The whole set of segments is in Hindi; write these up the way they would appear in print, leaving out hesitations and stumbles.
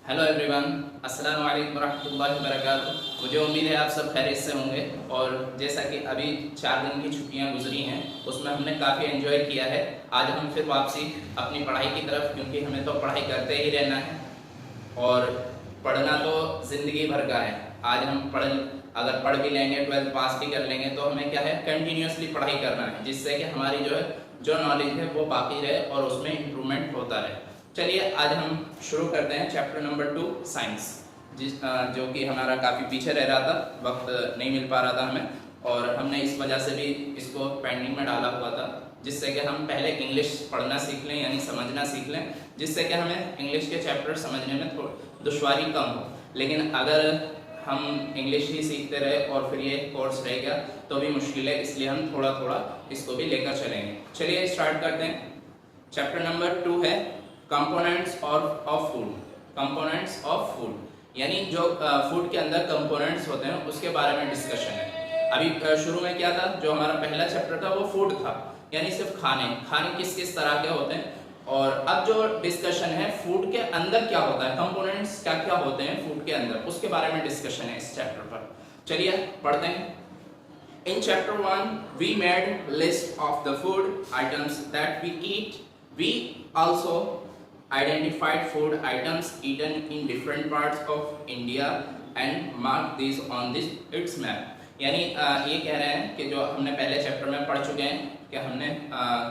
हेलो एवरीवन, अस्सलाम वालेकुम रहमतुल्लाहि व बरकातुहू। मुझे उम्मीद है आप सब खैरियत से होंगे। और जैसा कि अभी 4 दिन की छुट्टियां गुजरी हैं, उसमें हमने काफ़ी एंजॉय किया है। आज हम फिर वापसी अपनी पढ़ाई की तरफ, क्योंकि हमें तो पढ़ाई करते ही रहना है और पढ़ना तो ज़िंदगी भर का है। आज हम अगर पढ़ भी लेंगे, 12th पास भी कर लेंगे, तो हमें क्या है, कंटिन्यूसली पढ़ाई करना है, जिससे कि हमारी जो नॉलेज है वो बाकी रहे और उसमें इम्प्रूवमेंट होता रहे। चलिए आज हम शुरू करते हैं चैप्टर नंबर 2 साइंस, जो कि हमारा काफ़ी पीछे रह रहा था, वक्त नहीं मिल पा रहा था हमें, और हमने इस वजह से भी इसको पेंडिंग में डाला हुआ था, जिससे कि हम पहले इंग्लिश पढ़ना सीख लें, यानी समझना सीख लें, जिससे कि हमें इंग्लिश के चैप्टर समझने में थोड़ी दुश्वारी कम हो। लेकिन अगर हम इंग्लिश ही सीखते रहे और फिर ये कोर्स रह गया तो भी मुश्किल है, इसलिए हम थोड़ा थोड़ा इसको भी लेकर चलेंगे। चलिए स्टार्ट करते हैं। चैप्टर नंबर 2 है components of food. Components of food यानी जो फूड के अंदर कंपोनेंट्स होते हैं उसके बारे में डिस्कशन है। अभी शुरू में क्या था, जो हमारा पहला चैप्टर था वो फूड था, यानी सिर्फ खाने किस किस तरह के होते हैं। और अब जो डिस्कशन है फूड के अंदर क्या होता है, कंपोनेंट्स क्या क्या होते हैं फूड के अंदर, उसके बारे में डिस्कशन है इस चैप्टर पर। चलिए पढ़ते हैं। In chapter 1, we made list of the food items that we eat. We also identified food items eaten in different parts of India and marked these on its map. यानी ये कह रहे हैं कि जो हमने पहले चैप्टर में पढ़ चुके हैं कि हमने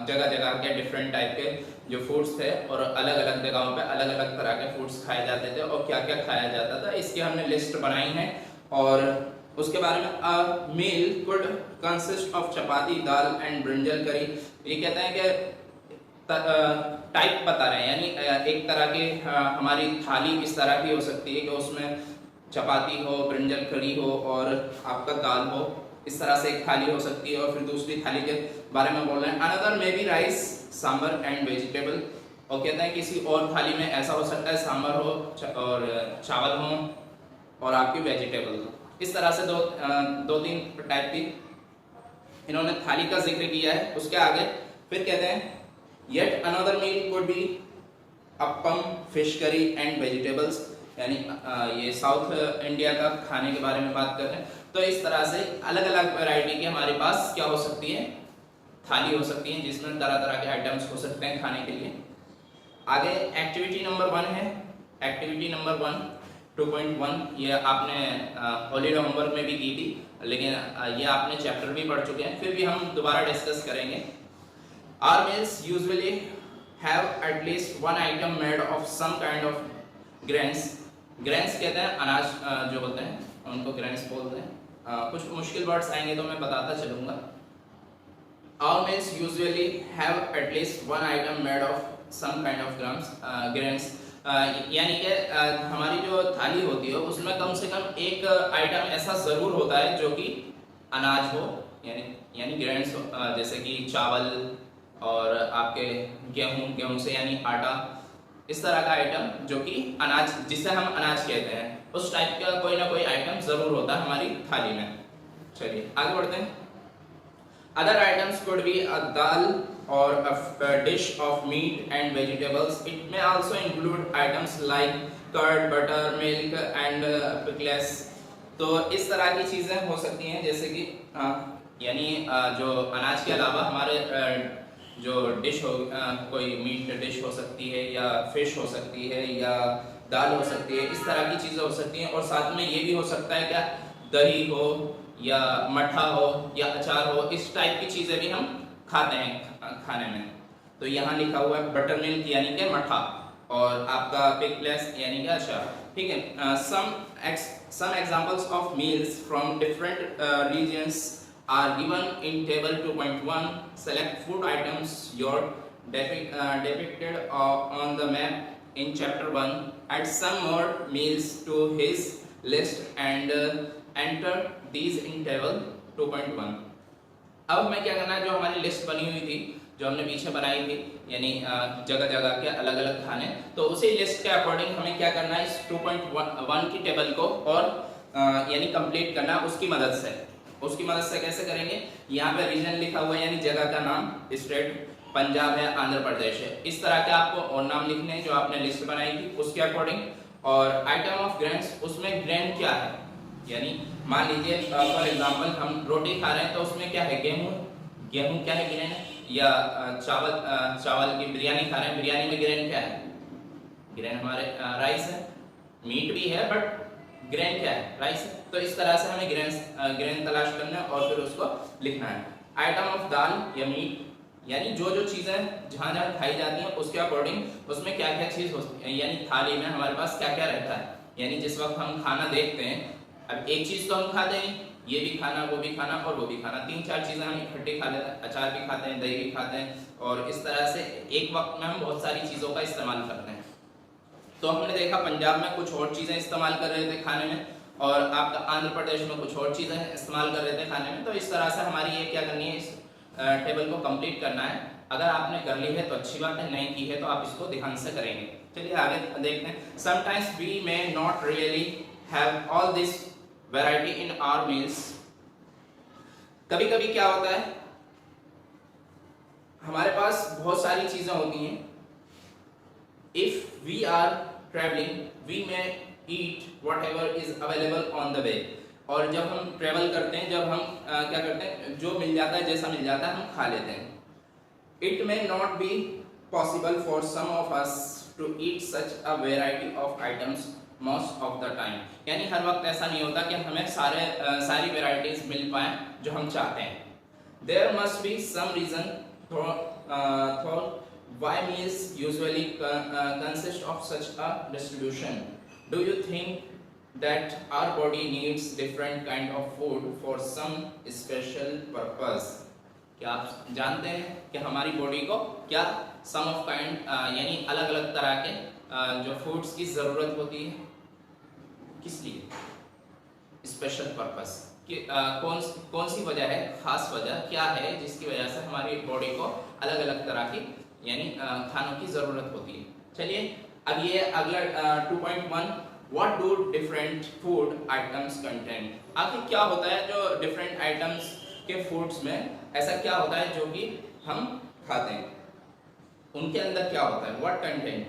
जगह जगह के डिफरेंट टाइप के जो फूड्स थे और अलग अलग जगहों पे अलग अलग तरह के फूड्स खाए जाते थे और क्या क्या खाया जाता था, इसकी हमने लिस्ट बनाई है। और उसके बारे में a meal could consist of chapati, dal and brinjal curry. ये कहते हैं कि टाइप बता रहे हैं, यानी एक तरह की हमारी थाली किस तरह की हो सकती है कि उसमें चपाती हो, ब्रिंजल करी हो और आपका दाल हो, इस तरह से एक थाली हो सकती है। और फिर दूसरी थाली के बारे में बोल रहे हैं another may be rice, sambar and vegetable. और कहते हैं किसी और थाली में ऐसा हो सकता है सांबर हो और चावल हो और आपकी वेजिटेबल हो। इस तरह से दो तीन टाइप की इन्होंने थाली का जिक्र किया है। उसके आगे फिर कहते हैं yet another meal could be appam, fish curry and vegetables, यानी ये साउथ इंडिया का खाने के बारे में बात कर रहे हैं। तो इस तरह से अलग अलग वैरायटी की हमारे पास क्या हो सकती है, थाली हो सकती है, जिसमें तरह तरह के आइटम्स हो सकते हैं खाने के लिए। आगे एक्टिविटी नंबर 1 है। एक्टिविटी नंबर 1 2.1 ये आपने हॉलीडे होमवर्क में भी की थी, लेकिन ये आपने चैप्टर भी पढ़ चुके हैं, फिर भी हम दोबारा डिस्कस करेंगे। Our meals usually have at least one item made of some kind of grains. Grains कहते हैं अनाज जो होते हैं, उनको grains बोलते हैं। कुछ मुश्किल वर्ड्स आएंगे तो मैं बताता चलूँगा। Our meals usually have at least one item made of some kind of grains. यानी कि हमारी जो थाली होती है उसमें कम से कम एक आइटम ऐसा ज़रूर होता है जो कि अनाज हो, यानी ग्रेन्स, जैसे कि चावल और आपके गेहूं से यानी आटा, इस तरह का आइटम जो कि अनाज, जिसे हम अनाज कहते हैं, उस टाइप का कोई ना कोई आइटम ज़रूर होता है हमारी थाली में। चलिए आगे बढ़ते हैं। Other items could be a dal or a dish of meat and vegetables. It may also include items like curd, butter, milk and pickles. तो इस तरह की चीज़ें हो सकती हैं, जैसे कि यानी जो अनाज के अलावा हमारे जो डिश हो, कोई मीट डिश हो सकती है या फिश हो सकती है या दाल हो सकती है, इस तरह की चीज़ें हो सकती हैं। और साथ में ये भी हो सकता है क्या, दही हो या मठा हो या अचार हो, इस टाइप की चीज़ें भी हम खाते हैं खाने में। तो यहाँ लिखा हुआ है बटर मिल्क यानी कि मठा, और आपका पिकलेस यानी कि अचार। ठीक है। some examples of meals from different regions are given in table 2.1. Select food items your depicted on the map in chapter 1. Add some more meals to his list and enter these in table 2.1. अब हमें क्या करना है, जो हमारी लिस्ट बनी हुई थी, जो हमने पीछे बनाई थी, यानी जगह जगह के अलग अलग खाने, तो उसी लिस्ट के अकॉर्डिंग हमें क्या करना है, इस 2.1 की टेबल को और यानी कंप्लीट करना उसकी मदद से। उसकी मदद से कैसे करेंगे, यहाँ पे रीजन लिखा हुआ है, यानी जगह का नाम, स्टेट पंजाब है, आंध्र प्रदेश है, इस तरह के आपको और नाम लिखने हैं जो आपने लिस्ट बनाई थी उसके अकॉर्डिंग। और आइटम ऑफ ग्रेन्स, उसमें ग्रेन क्या है, यानी मान लीजिए फॉर एग्जांपल हम रोटी खा रहे हैं तो उसमें क्या है, गेहूं, गेहूं क्या है, ग्रेन है। या चावल की बिरयानी खा रहे हैं, बिरयानी में ग्रेन क्या है, ग्रेन हमारे राइस है। मीट भी है बट ग्रेन क्या है, राइस है। तो इस तरह से हमें ग्रेन तलाश करना है और फिर उसको लिखना है। आइटम ऑफ दाल या मीट, यानी जो जो चीजें जहाँ जहाँ खाई जाती हैं उसके अकॉर्डिंग उसमें क्या क्या चीज होती है, यानी थाली में हमारे पास क्या क्या रहता है। यानी जिस वक्त हम खाना देखते हैं, अब एक चीज तो हम खाते नहीं, ये भी खाना, वो भी खाना और वो भी खाना, 3-4 चीजें हम इकट्ठे खा लेते हैं। अचार भी खाते हैं, दही भी खाते हैं, और इस तरह से एक वक्त में हम बहुत सारी चीजों का इस्तेमाल करते हैं। तो हमने देखा पंजाब में कुछ और चीजें इस्तेमाल कर रहे थे खाने में, और आपका आंध्र प्रदेश में कुछ और चीजें इस्तेमाल कर रहे थे खाने में। तो इस तरह से हमारी ये क्या करनी है, इस टेबल को कंप्लीट करना है। अगर आपने कर ली है तो अच्छी बात है, नहीं की है तो आप इसको ध्यान से करेंगे। चलिए आगे देखते हैं। Sometimes we may not really have all this variety in our meals. कभी कभी क्या होता है, हमारे पास बहुत सारी चीजें होती हैं। If we are travelling we may eat whatever is available on the way. और जब हम ट्रेवल करते हैं, जब हम क्या करते हैं, जो मिल जाता है, जैसा मिल जाता है हम खा लेते हैं। It may not be possible for some of us to eat such a variety of items most of the time. यानी हर वक्त ऐसा नहीं होता कि हमें सारी वेराइटीज मिल पाए जो हम चाहते हैं। There must be some reason for why meals usually consist of such a distribution. Do you think that our body needs different kind of food for some special purpose? क्या आप जानते हैं कि हमारी बॉडी को क्या सम ऑफ काइंड यानी अलग अलग तरह के जो फूड्स की जरूरत होती है, किस लिए, स्पेशल पर्पस कि कौन सी वजह है, खास वजह क्या है जिसकी वजह से हमारी बॉडी को अलग अलग तरह की यानी खानों की जरूरत होती है। चलिए अब ये अगला 2.1, what do different food items contain. आखिर क्या होता है जो डिफरेंट आइटम्स के फूड्स में, ऐसा क्या होता है जो कि हम खाते हैं, उनके अंदर क्या होता है, व्हाट कंटेंट।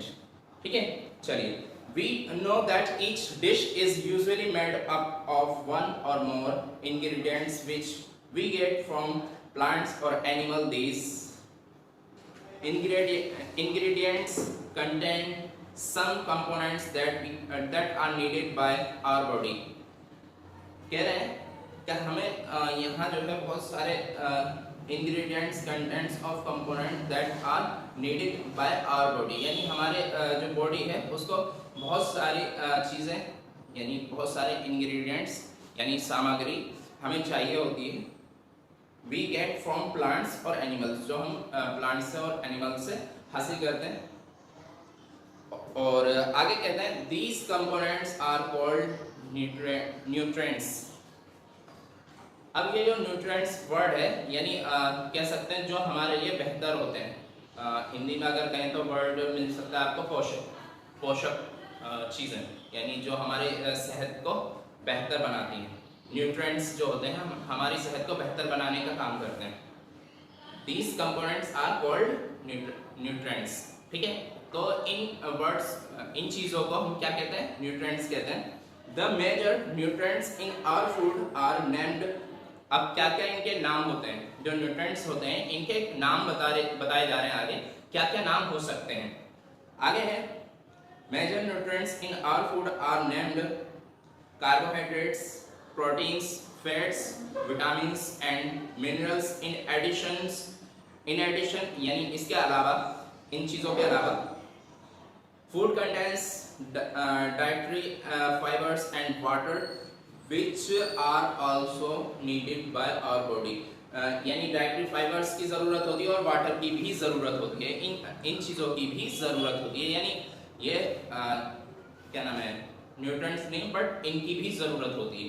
ठीक है, चलिए we know that each dish is usually made up of one or more ingredients which we get from plants or animal. These ingredients contain some components that are needed by our body. कह रहे हैं कि हमें यहाँ जो है बहुत सारे ingredients contents of components that are needed by our body, यानी हमारे जो बॉडी है उसको बहुत सारी चीज़ें यानी बहुत सारे ingredients यानी सामग्री हमें चाहिए होती है। We get from plants और animals, जो हम plants से और animals से हासिल करते हैं। और आगे कहते हैं these components are called nutrients। अब ये जो न्यूट्रिएंट्स वर्ड है यानी कह सकते हैं जो हमारे लिए बेहतर होते हैं। हिंदी में अगर कहें तो वर्ड मिल सकता है आपको पोषक चीज़ें, यानी जो हमारे सेहत को बेहतर बनाती हैं। न्यूट्रिएंट्स जो होते हैं हमारी सेहत को बेहतर बनाने का काम करते हैं। These components are called nutrients। ठीक है, तो इन वर्ड्स इन चीज़ों को हम क्या कहते हैं, न्यूट्रिएंट्स कहते हैं। The major nutrients in our food are named। अब क्या क्या इनके नाम होते हैं, जो न्यूट्रिएंट्स होते हैं इनके नाम बताए जा रहे हैं आगे, क्या क्या नाम हो सकते हैं। आगे है major nutrients in our food are named carbohydrates, proteins, fats, vitamins and minerals. In addition यानी इसके अलावा, इन चीज़ों के अलावा food contains dietary fibers and water which are also needed by our body। यानी डाइटरी फाइबर्स की ज़रूरत होती है और वाटर की भी ज़रूरत होती है, इन चीज़ों की भी ज़रूरत होती है। यानी ये क्या नाम है, न्यूट्रिएंट्स नहीं बट इनकी भी ज़रूरत होती है।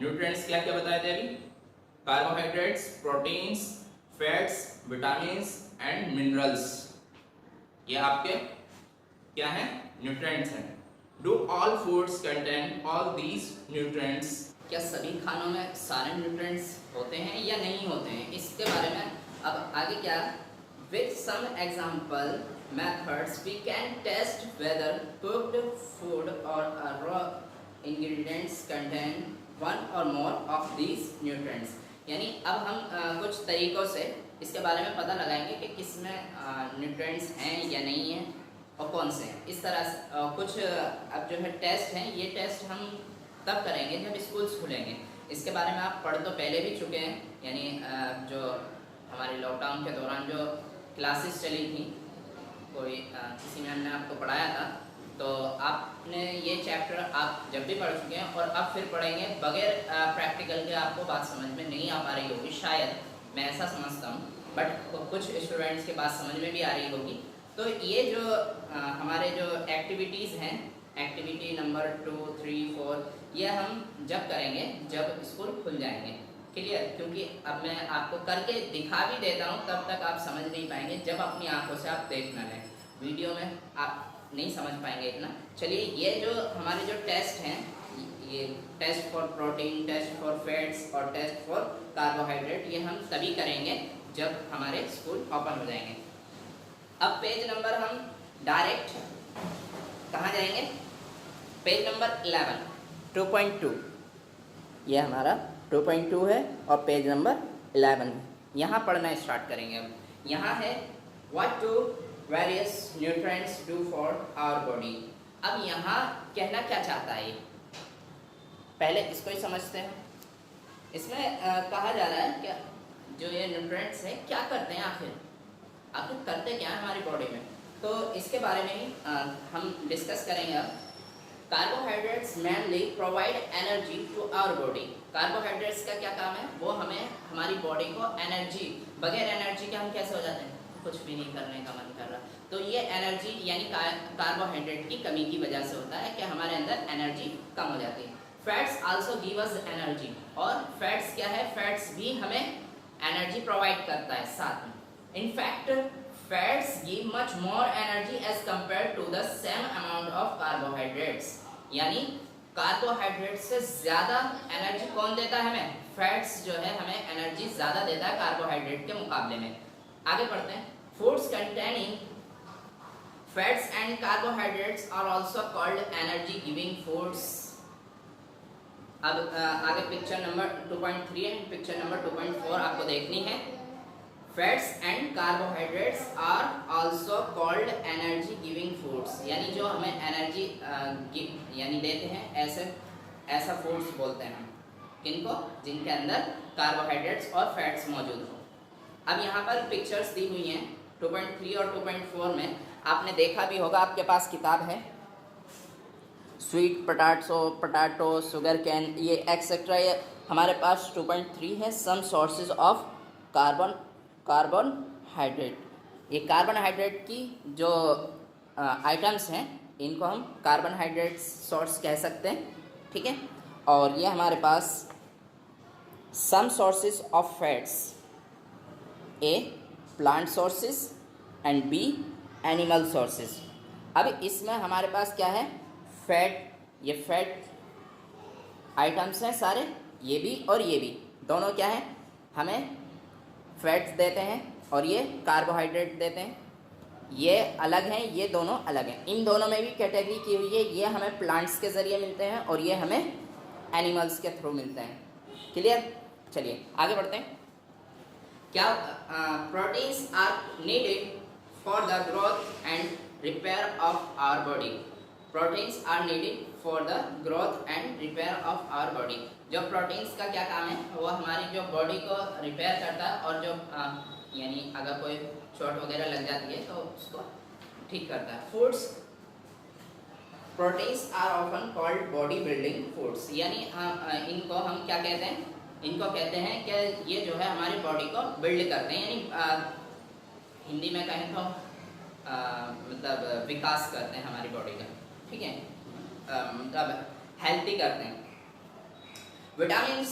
न्यूट्रिएंट्स क्या क्या बताए थे अभी, carbohydrates, proteins, fats, vitamins and minerals, ये आपके क्या हैं, न्यूट्रिएंट्स हैं। Do all foods contain all these nutrients? क्या सभी खानों में सारे न्यूट्रिएंट्स होते हैं या नहीं होते हैं, इसके बारे में अब आगे क्या, With some example methods, we can test whether cooked food or raw ingredients contain one or more of these nutrients. यानी अब हम कुछ तरीकों से इसके बारे में पता लगाएंगे कि किसमें न्यूट्रिएंट्स हैं या नहीं हैं और कौन से हैं। इस तरह से कुछ अब जो है टेस्ट हैं, ये टेस्ट हम तब करेंगे जब स्कूल्स खुलेंगे। इसके बारे में आप पढ़ तो पहले भी चुके हैं, यानी जो हमारे लॉकडाउन के दौरान जो क्लासेस चली थी, कोई किसी मैम ने आपको पढ़ाया था, तो आपने ये चैप्टर आप जब भी पढ़ चुके हैं और अब फिर पढ़ेंगे। बगैर प्रैक्टिकल के आपको बात समझ में नहीं आ पा रही होगी, शायद, मैं ऐसा समझता हूँ, बट कुछ स्टूडेंट्स के पास समझ में भी आ रही होगी। तो ये जो हमारे जो एक्टिविटीज़ हैं, एक्टिविटी नंबर 2, 3, 4, ये हम जब करेंगे जब स्कूल खुल जाएंगे। क्लियर? क्योंकि अब मैं आपको करके दिखा भी देता हूँ, तब तक आप समझ नहीं पाएंगे जब अपनी आंखों से आप देख ना लें। वीडियो में आप नहीं समझ पाएंगे इतना। चलिए, ये जो हमारे जो टेस्ट हैं, ये test for protein, test for fats और टेस्ट फॉर कार्बोहाइड्रेट, ये हम तभी करेंगे जब हमारे स्कूल ओपन हो जाएंगे। अब पेज नंबर हम डायरेक्ट कहाँ जाएंगे? पेज नंबर 11, 2.2, ये हमारा 2.2 है और पेज नंबर 11 है। यहाँ पढ़ना स्टार्ट करेंगे। अब यहाँ है what to various nutrients do for our body. अब यहाँ कहना क्या चाहता है, पहले इसको ही समझते हैं। इसमें कहा जा रहा है कि जो ये न्यूट्रिएंट्स हैं क्या करते हैं, आखिर करते क्या है हमारी बॉडी में, तो इसके बारे में ही हम डिस्कस करेंगे। अब carbohydrates mainly provide energy to our body. Carbohydrates का क्या काम है? वो हमें हमारी बॉडी को एनर्जी, बगैर एनर्जी के हम कैसे हो जाते हैं, कुछ भी नहीं करने का मन कर रहा। तो ये एनर्जी यानी कार्बोहाइड्रेट की कमी की वजह से होता है कि हमारे अंदर एनर्जी कम हो जाती है। Fats also give us energy, और फैट्स क्या है? फैट्स भी हमें एनर्जी प्रोवाइड करता है साथ में। In fact fats give much more energy as compared to the same amount of carbohydrates. यानी कार्बोहाइड्रेट से ज़्यादा एनर्जी कौन देता है हमें? फैट्स जो है हमें एनर्जी ज़्यादा देता है कार्बोहाइड्रेट के मुकाबले में। आगे पढ़ते हैं। Foods containing fats and carbohydrates are also called energy giving foods. अब आगे picture number 2.3 and picture number 2.4 आपको देखनी है। Fats and carbohydrates are also called energy giving foods, यानी जो हमें एनर्जी यानी देते हैं, ऐसा फूड्स बोलते हैं हम किनको? जिनके अंदर कार्बोहाइड्रेट्स और फैट्स मौजूद हो। अब यहाँ पर पिक्चर्स दी हुई हैं 2.3 और 2.4 में। आपने देखा भी होगा, आपके पास किताब है, स्वीट पटाटो, शुगर कैन, ये एक्सेट्रा। ये हमारे पास 2.3 है, सम सोर्सेज ऑफ कार्बोहाइड्रेट। ये कार्बोहाइड्रेट की जो आइटम्स हैं, इनको हम कार्बोहाइड्रेट सोर्स कह सकते हैं, ठीक है। और ये हमारे पास some sources of fats, a plant sources and B animal sources. अब इसमें हमारे पास क्या है? फैट, ये फैट आइटम्स हैं सारे, ये भी और ये भी, दोनों क्या है? हमें फैट्स देते हैं और ये कार्बोहाइड्रेट देते हैं। ये अलग हैं, ये दोनों अलग हैं। इन दोनों में भी कैटेगरी की हुई है। ये हमें प्लांट्स के ज़रिए मिलते हैं और ये हमें एनिमल्स के थ्रू मिलते हैं। क्लियर? चलिए आगे बढ़ते हैं। क्या proteins are needed for the growth and repair of our body. Proteins are needed for the growth and repair of our body. जो प्रोटीन्स का क्या काम है? वो हमारी जो बॉडी को रिपेयर करता है और जो यानी अगर कोई चोट वगैरह लग जाती है तो उसको ठीक करता है। Foods, proteins are often called body building foods, यानी इनको हम क्या कहते हैं? इनको कहते हैं कि ये जो है हमारी बॉडी को बिल्ड करते हैं, यानी हिंदी में कहें तो मतलब विकास करते हैं हमारी बॉडी का, ठीक है, मतलब हेल्थी करते हैं। Vitamins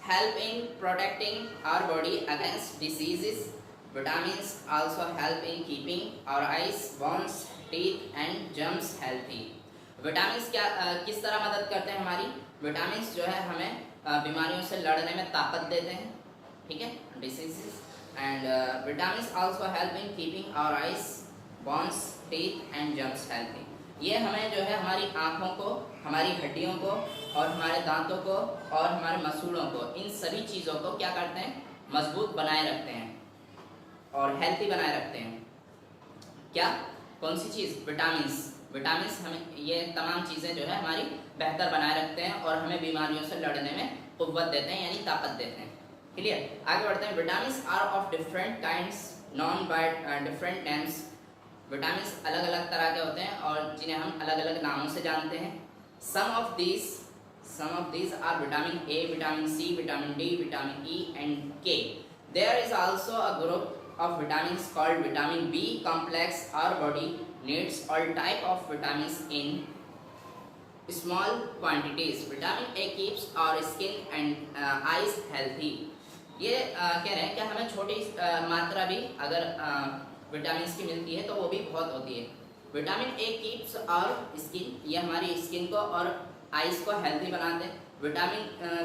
help in protecting our body against diseases. Vitamins also help in keeping our eyes, bones, teeth and germs healthy. Vitamins क्या किस तरह मदद करते हैं हमारी? विटामिन्स जो है हमें बीमारियों से लड़ने में ताकत देते हैं, ठीक है, diseases. And vitamins also help in keeping our eyes, bones, teeth and germs healthy. ये हमें जो है हमारी आँखों को, हमारी हड्डियों को और हमारे दांतों को और हमारे मसूड़ों को, इन सभी चीज़ों को क्या करते हैं, मजबूत बनाए रखते हैं और हेल्थी बनाए रखते हैं। क्या, कौन सी चीज़? विटामिन्स। विटामिन्स हमें ये तमाम चीज़ें जो है हमारी बेहतर बनाए रखते हैं और हमें बीमारियों से लड़ने में कुव्वत देते हैं, यानी ताकत देते हैं। क्लियर? आगे बढ़ते हैं। Vitamins are of different kinds known by different names. Vitamins अलग अलग तरह के होते हैं और जिन्हें हम अलग अलग नामों से जानते हैं। Some of these are vitamin A, vitamin C, vitamin D, vitamin E and K. There is also a group of vitamins called vitamin B complex. Our body needs all type of vitamins in small quantities. Vitamin A keeps our skin and eyes healthy. ये कह रहे हैं कि हमें छोटी मात्रा भी अगर विटामिन की मिलती है तो वो भी बहुत होती है। Vitamin A keeps our skin, ये हमारी स्किन को और आइज को हेल्थी बनाते हैं। Vitamin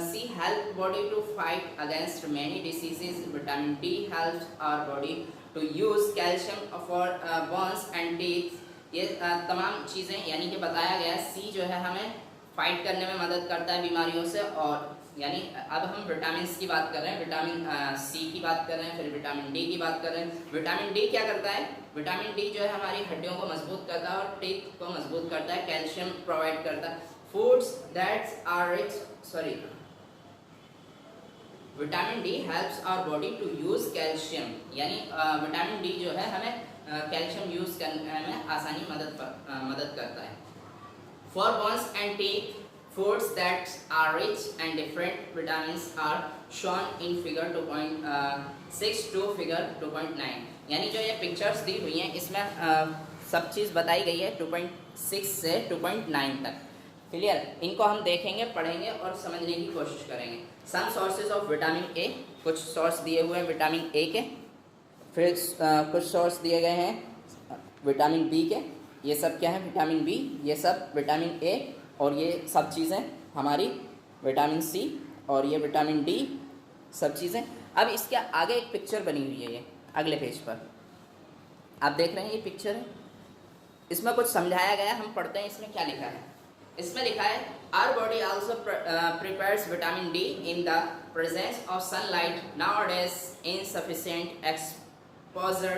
C help body to fight against many diseases. Vitamin D helps our body to use calcium for bones and teeth. ये तमाम चीज़ें यानी कि बताया गया है। C जो है हमें फाइट करने में मदद करता है बीमारियों से, और यानी अब हम विटामिन की बात कर रहे हैं, विटामिन सी की बात कर रहे हैं, फिर विटामिन डी की बात कर रहे हैं। विटामिन डी क्या करता है? विटामिन डी जो है हमारी हड्डियों को मजबूत करता है और टीथ को मजबूत करता है, कैल्शियम प्रोवाइड करता है। Foods that are rich, vitamin D helps our body to use calcium, यानी विटामिन डी जो है हमें कैल्शियम यूज करने में आसानी मदद करता है। For bones and teeth, foods that are rich and different vitamins are shown in figure 2.6 to figure 2.9। यानी जो ये पिक्चर्स दी हुई हैं इसमें सब चीज़ बताई गई है 2.6 से 2.9 तक। क्लियर? इनको हम देखेंगे, पढ़ेंगे और समझने की कोशिश करेंगे। Some sources of vitamin A, कुछ सोर्स दिए हुए हैं विटामिन ए के, फिर कुछ सोर्स दिए गए हैं विटामिन बी के। ये सब क्या है? विटामिन बी, ये सब विटामिन ए, और ये सब चीज़ें हमारी विटामिन सी, और ये विटामिन डी, सब चीज़ें। अब इसके आगे एक पिक्चर बनी हुई है, ये अगले पेज पर आप देख रहे हैं, ये पिक्चर है, इसमें कुछ समझाया गया। हम पढ़ते हैं इसमें क्या लिखा है। इसमें लिखा है, our body also prepares vitamin D in the presence of sunlight. Nowadays insufficient exposure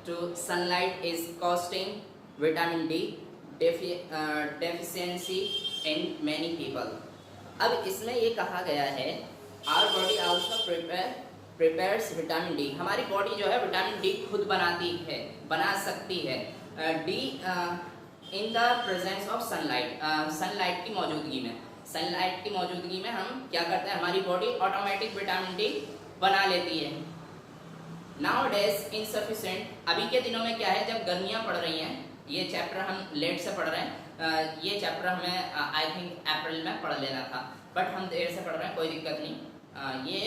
to sunlight is costing vitamin D deficiency in many people. अब इसमें ये कहा गया है, our body also prepares vitamin D. हमारी बॉडी जो है विटामिन डी खुद बना सकती है। D in the presence of sunlight, sunlight की मौजूदगी में हम क्या करते हैं, हमारी बॉडी ऑटोमेटिक विटामिन डी बना लेती है। नाउ डेज इनसफिशिएंट, अभी के दिनों में क्या है, जब गर्मियाँ पड़ रही हैं, ये चैप्टर हम लेट से पढ़ रहे हैं, ये चैप्टर हमें आई थिंक अप्रैल में पढ़ लेना था, बट हम देर से पढ़ रहे हैं, कोई दिक्कत नहीं। ये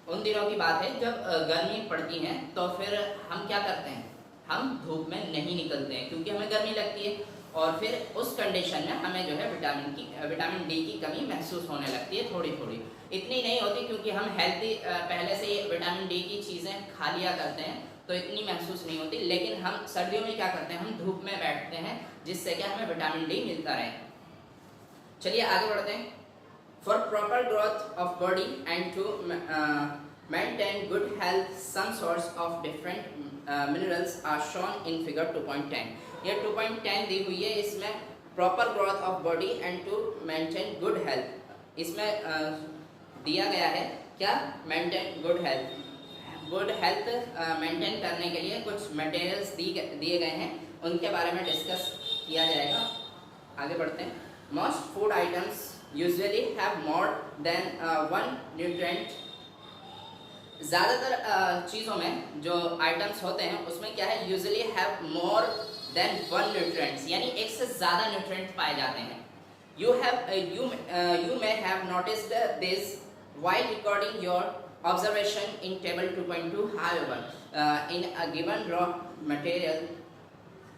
उन दिनों की बात है जब गर्मी पड़ती है, तो फिर हम क्या करते हैं, हम धूप में नहीं निकलते हैं क्योंकि हमें गर्मी लगती है, और फिर उस कंडीशन में हमें जो है विटामिन डी की कमी महसूस होने लगती है थोड़ी थोड़ी। इतनी नहीं होती क्योंकि हम हेल्थी पहले से विटामिन डी की चीज़ें खा लिया करते हैं, तो इतनी महसूस नहीं होती। लेकिन हम सर्दियों में क्या करते हैं, हम धूप में बैठते हैं, जिससे कि हमें विटामिन डी मिलता रहे। चलिए आगे बढ़ते हैं। For proper growth of body and to maintain good health, some source of different minerals are shown in figure 2.10। ये 2.10 दी हुई है, इसमें proper growth of body and to maintain good health, इसमें दिया गया है क्या, maintain good health। Good health maintain करने के लिए कुछ मटेरियल्स दिए गए हैं, उनके बारे में डिस्कस किया जाएगा। आगे बढ़ते हैं। Most food items usually have more than one nutrient. ज़्यादातर चीज़ों में जो आइटम्स होते हैं उसमें क्या है, usually have more than one nutrients, यानी एक से ज़्यादा न्यूट्रिएंट्स पाए जाते हैं। You may have noticed this while recording your observation in table 2.2। however in a given raw material,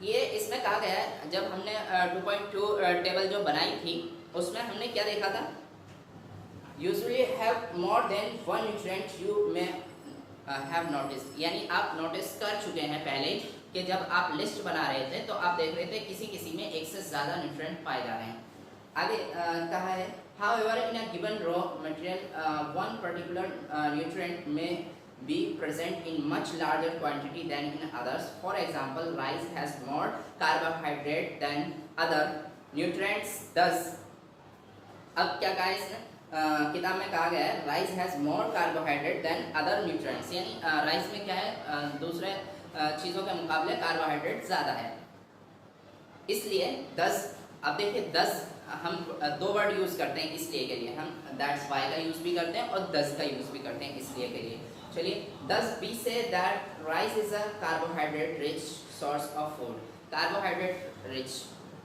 ये इसमें कहा गया है, जब हमने 2.2 टेबल जो बनाई थी उसमें हमने क्या देखा था, usually have more than one nutrient। you may have notice, यानी आप नोटिस कर चुके हैं पहले कि जब आप लिस्ट बना रहे थे तो आप देख रहे थे किसी किसी में एक से ज़्यादा न्यूट्रिएंट पाए जा रहे हैं। आगे कहा है however in a given raw material one particular nutrient may be present in much larger quantity than in others. For example, rice has more carbohydrate than other nutrients. Thus, अब क्या कहा है इसने, किताब में कहा गया है rice has more carbohydrate than other nutrients, यानी राइस में क्या है दूसरे चीज़ों के मुकाबले कार्बोहाइड्रेट ज़्यादा है। इसलिए 10, अब देखिए 10 हम दो वर्ड यूज़ करते हैं इसलिए के लिए, हम दैट्स वाई का यूज़ भी करते हैं और 10 का यूज़ भी करते हैं इसलिए के लिए। चलिए 10 बी से that rice is a carbohydrate rich source of food. Carbohydrate rich,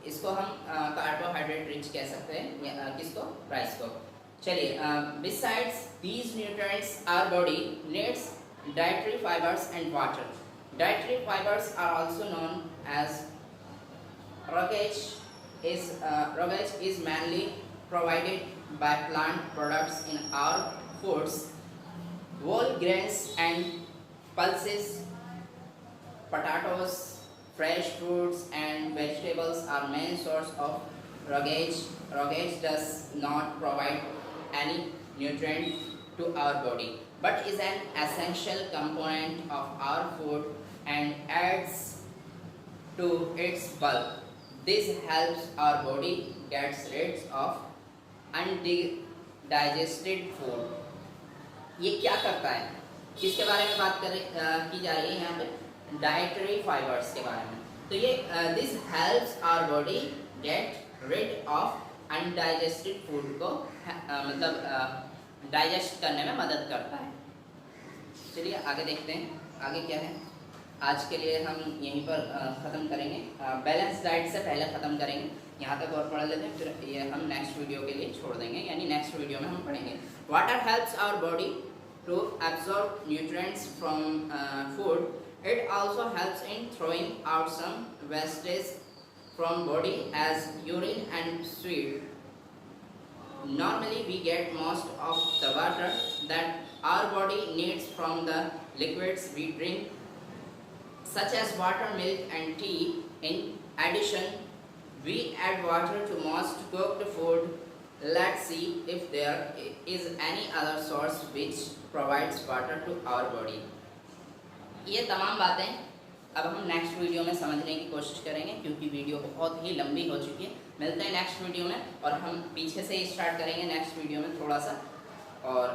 इसको हम कार्बोहाइड्रेट रिच कह सकते हैं, किसको, राइस को। चलिए besides these nutrients our body needs dietary fibres and water. Dietary fibres are also known as Rougage is mainly provided by plant products in our foods. Whole grains and pulses, potatoes, fresh fruits and vegetables are main source of rougage. Rougage does not provide any nutrient to our body, but is an essential component of our food and adds to its bulk. This helps our body gets rid of undigested food. ये क्या करता है, किसके बारे में बात की जा रही है यहाँ पे, डाइटरी फाइबर्स के बारे में। तो ये this helps our body get rid of undigested food को मतलब डाइजेस्ट करने में मदद करता है। चलिए आगे देखते हैं आगे क्या है। आज के लिए हम यहीं पर ख़त्म करेंगे, बैलेंस डाइट से पहले ख़त्म करेंगे, यहाँ तक और पढ़ लेते हैं, फिर ये हम नेक्स्ट वीडियो के लिए छोड़ देंगे, यानी नेक्स्ट वीडियो में हम पढ़ेंगे। Water helps our body to absorb nutrients from food. It also helps in throwing out some wastage from body as urine and sweat. Normally we get most of the water that our body needs from the liquids we drink, such as water, milk and tea. In addition, we add water to most cooked food. Let's see if there is any other source which provides water to our body. ये तमाम बातें अब हम नेक्स्ट वीडियो में समझने की कोशिश करेंगे, क्योंकि वीडियो बहुत ही लंबी हो चुकी है। मिलते हैं नेक्स्ट वीडियो में, और हम पीछे से ही स्टार्ट करेंगे नेक्स्ट वीडियो में थोड़ा सा, और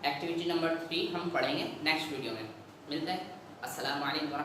एक्टिविटी नंबर 3 हम पढ़ेंगे नेक्स्ट वीडियो में। मिलते हैं। अस्सलाम वालेकुम।